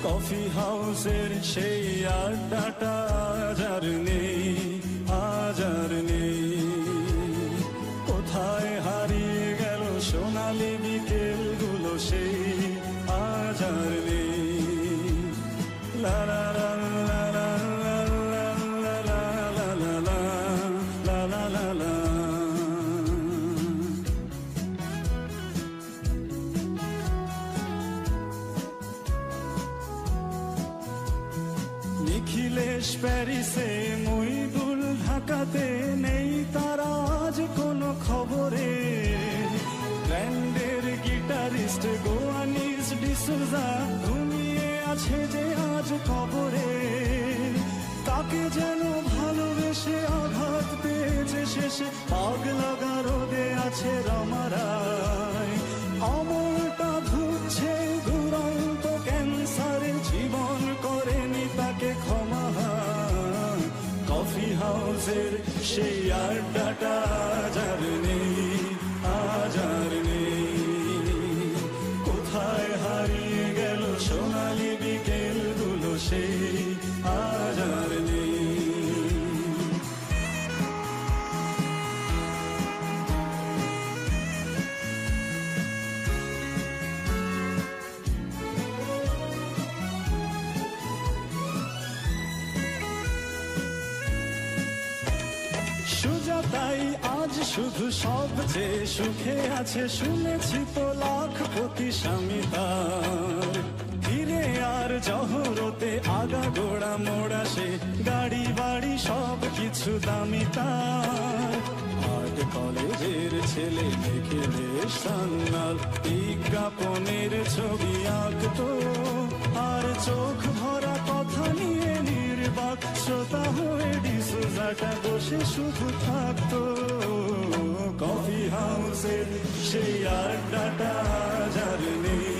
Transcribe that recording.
Coffee হাউসের সেই আড্ডাটা আজ আর নেই, আজ আর নেই। কোথায় হারিয়ে গেল সোনালি বিকেলগুলো সেই আজ আর নেই। লা লা লা লা লা লা লা লা লা লা লা লা লা। নিখিলেশ প্যারিসে, মইদুল ঢাকাতে, নেই তারা আজ কোনো খবরে। ব্যান্ডের গিটারিস্ট গোয়ানিস ডিসুজা ঘুমিয়ে আছে যে আজ কবরে। তাকে যেন ভালোবেসে আঘাত পেয়েছে শেষে, পাগলা গারদে আছে রমারায়। অমরটা ধুচ্ছে দুরন্ত ক্যান্সারে, জীবন করেনি তাকে ক্ষমা। কফি হাউসের সেই আড্ডাটা আজ আর নেই, আজ আর নেই। কোথায় হারিয়ে গেল সোনালি বিকেলগুলো সেই আজ আর নেই। সুজাতাই আজ শুধু সবচেয়ে সুখে আছে, শুনেছি তো লাখপতি স্বামী তার। ফিরে আর জহরতে আগা গোড়া মোড়া সে, গাড়ি বাড়ি সব কিছু দামি তার। আর্ট কলেজের ছেলে দেখলে সান্নাল, বিজ্ঞাপনের ছবি আঁকতো, আর চোখ ভরা কথা নিয়ে নির্বাক শ্রোতা হয়ে ডিসুজাটা বসে শুধু থাকতো। কফি হাউসের সেই আড্ডাটা আজ আর নেই,